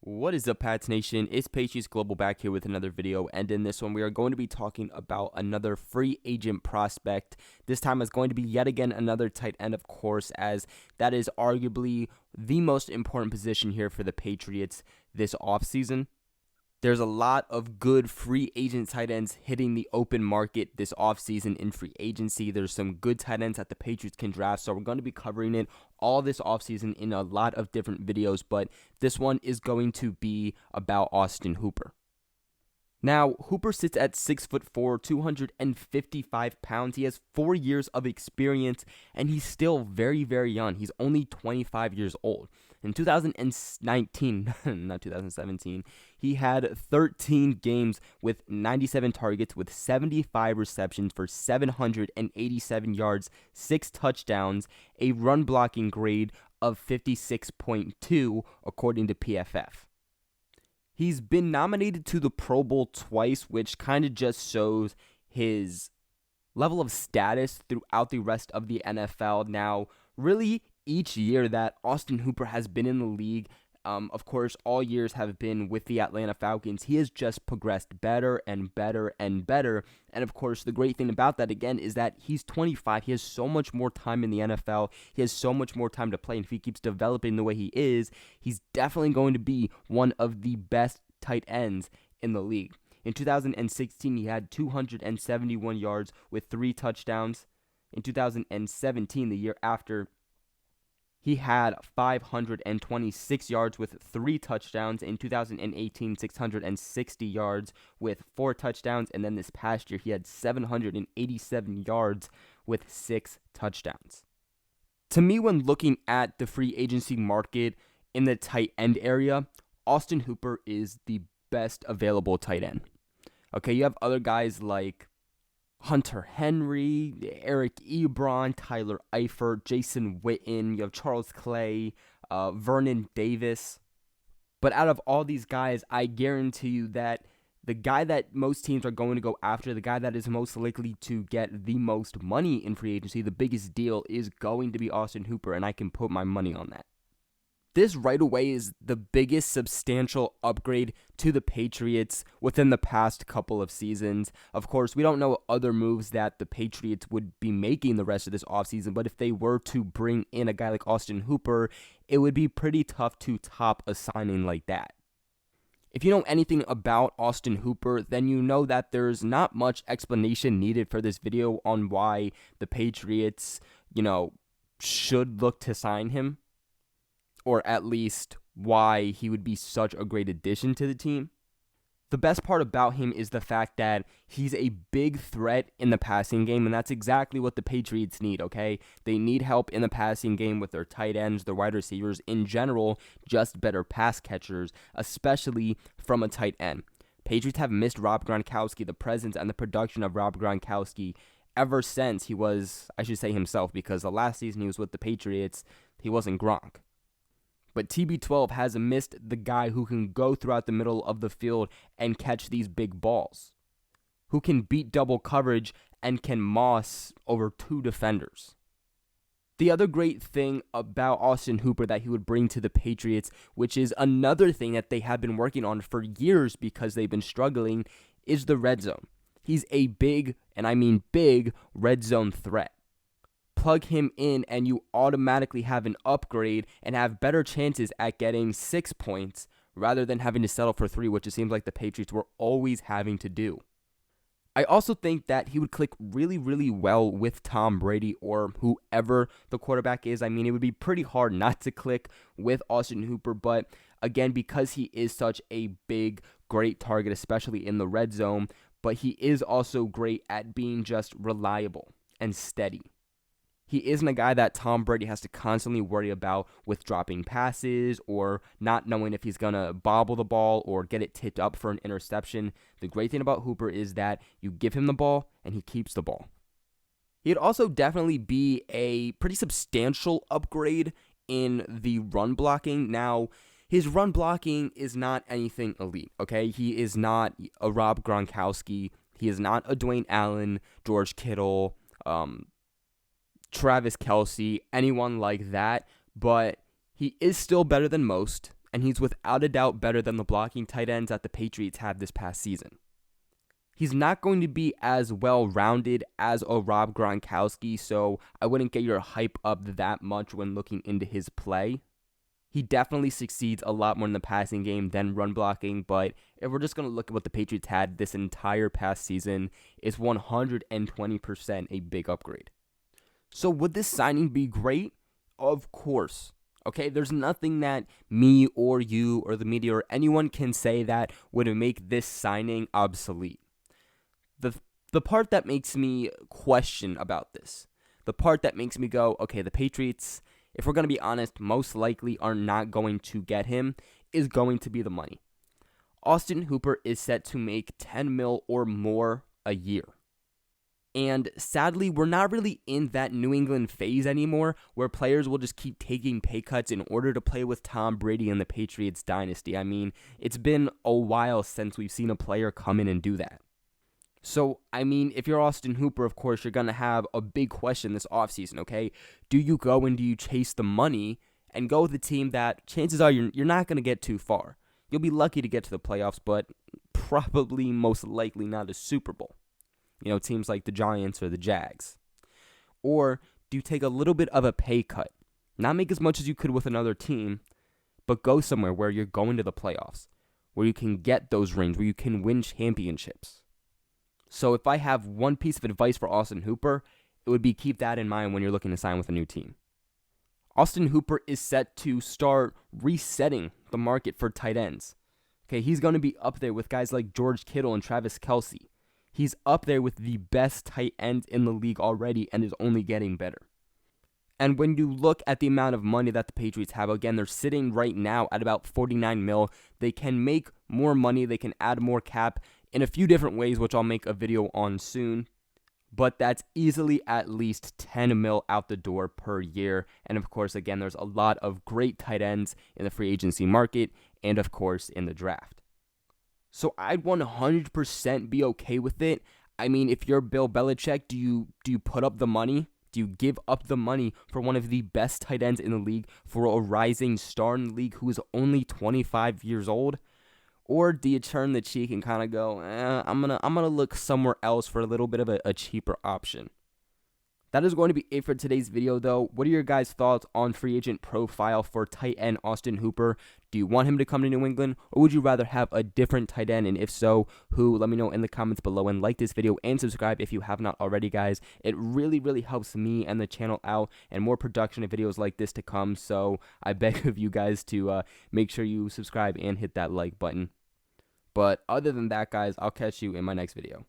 What is up, Pats Nation? It's Patriots Global back here with another video, and in this one we are going to be talking about another free agent prospect. This time is going to be yet again another tight end, of course, as that is arguably the most important position here for the Patriots this offseason. There's a lot of good free agent tight ends hitting the open market this offseason in free agency. There's some good tight ends that the Patriots can draft, so we're going to be covering it all this offseason in a lot of different videos, but this one is going to be about Austin Hooper. Now, Hooper sits at 6'4", 255 pounds. He has 4 years of experience, and he's still very, very young. He's only 25 years old. In 2019, not 2017, he had 13 games with 97 targets with 75 receptions for 787 yards, 6 touchdowns, a run blocking grade of 56.2 according to PFF. He's been nominated to the Pro Bowl twice, which kind of just shows his level of status throughout the rest of the NFL. Now, really, each year that Austin Hooper has been in the league, of course, all years have been with the Atlanta Falcons. He has just progressed better and better and better. And of course, the great thing about that, again, is that he's 25. He has so much more time in the NFL. He has so much more time to play. And if he keeps developing the way he is, he's definitely going to be one of the best tight ends in the league. In 2016, he had 271 yards with 3 touchdowns. In 2017, the year after, he had 526 yards with 3 touchdowns. In 2018, 660 yards with 4 touchdowns. And then this past year, he had 787 yards with 6 touchdowns. To me, when looking at the free agency market in the tight end area, Austin Hooper is the best available tight end. Okay, you have other guys like Hunter Henry, Eric Ebron, Tyler Eifert, Jason Witten, you have Charles Clay, Vernon Davis. But out of all these guys, I guarantee you that the guy that most teams are going to go after, the guy that is most likely to get the most money in free agency, the biggest deal, is going to be Austin Hooper, and I can put my money on that. This right away is the biggest substantial upgrade to the Patriots within the past couple of seasons. Of course, we don't know other moves that the Patriots would be making the rest of this offseason, but if they were to bring in a guy like Austin Hooper, it would be pretty tough to top a signing like that. If you know anything about Austin Hooper, then you know that there's not much explanation needed for this video on why the Patriots, should look to sign him, or at least why he would be such a great addition to the team. The best part about him is the fact that he's a big threat in the passing game, and that's exactly what the Patriots need, okay? They need help in the passing game with their tight ends, their wide receivers, in general, just better pass catchers, especially from a tight end. Patriots have missed Rob Gronkowski, the presence and the production of Rob Gronkowski, ever since he was, I should say himself, because the last season he was with the Patriots, he wasn't Gronk. But TB12 has missed the guy who can go throughout the middle of the field and catch these big balls, who can beat double coverage and can moss over 2 defenders. The other great thing about Austin Hooper that he would bring to the Patriots, which is another thing that they have been working on for years because they've been struggling, is the red zone. He's a big, and I mean big, red zone threat. Plug him in and you automatically have an upgrade and have better chances at getting 6 points rather than having to settle for 3, which it seems like the Patriots were always having to do. I also think that he would click really, really well with Tom Brady or whoever the quarterback is. I mean, it would be pretty hard not to click with Austin Hooper, but again, because he is such a big, great target, especially in the red zone, but he is also great at being just reliable and steady. He isn't a guy that Tom Brady has to constantly worry about with dropping passes or not knowing if he's going to bobble the ball or get it tipped up for an interception. The great thing about Hooper is that you give him the ball and he keeps the ball. He'd also definitely be a pretty substantial upgrade in the run blocking. Now, his run blocking is not anything elite, okay? He is not a Rob Gronkowski. He is not a Dwayne Allen, George Kittle, Travis Kelce, anyone like that, but he is still better than most, and he's without a doubt better than the blocking tight ends that the Patriots had this past season. He's not going to be as well-rounded as a Rob Gronkowski, so I wouldn't get your hype up that much when looking into his play. He definitely succeeds a lot more in the passing game than run blocking, but if we're just going to look at what the Patriots had this entire past season, it's 120% a big upgrade. So would this signing be great? Of course. Okay, there's nothing that me or you or the media or anyone can say that would make this signing obsolete. The part that makes me question about this, the part that makes me go, okay, the Patriots, if we're going to be honest, most likely are not going to get him, is going to be the money. Austin Hooper is set to make $10 million or more a year. And sadly, we're not really in that New England phase anymore where players will just keep taking pay cuts in order to play with Tom Brady in the Patriots dynasty. I mean, it's been a while since we've seen a player come in and do that. So, I mean, if you're Austin Hooper, of course, you're going to have a big question this offseason, okay? Do you go and do you chase the money and go with a team that chances are you're not going to get too far? You'll be lucky to get to the playoffs, but probably most likely not a Super Bowl. You know, teams like the Giants or the Jags. Or do you take a little bit of a pay cut? Not make as much as you could with another team, but go somewhere where you're going to the playoffs, where you can get those rings, where you can win championships. So if I have one piece of advice for Austin Hooper, it would be keep that in mind when you're looking to sign with a new team. Austin Hooper is set to start resetting the market for tight ends. Okay, he's going to be up there with guys like George Kittle and Travis Kelce. He's up there with the best tight ends in the league already and is only getting better. And when you look at the amount of money that the Patriots have, again, they're sitting right now at about $49 million. They can make more money. They can add more cap in a few different ways, which I'll make a video on soon. But that's easily at least $10 million out the door per year. And of course, again, there's a lot of great tight ends in the free agency market and, of course, in the draft. So I'd 100% be okay with it. I mean, if you're Bill Belichick, do you put up the money? Do you give up the money for one of the best tight ends in the league, for a rising star in the league who is only 25 years old? Or do you turn the cheek and kind of go, I'm gonna look somewhere else for a little bit of a cheaper option? That is going to be it for today's video, though. What are your guys' thoughts on free agent profile for tight end Austin Hooper? Do you want him to come to New England, or would you rather have a different tight end? And if so, who? Let me know in the comments below, and like this video and subscribe if you have not already, guys. It really, really helps me and the channel out, and more production of videos like this to come. So I beg of you guys to make sure you subscribe and hit that like button. But other than that, guys, I'll catch you in my next video.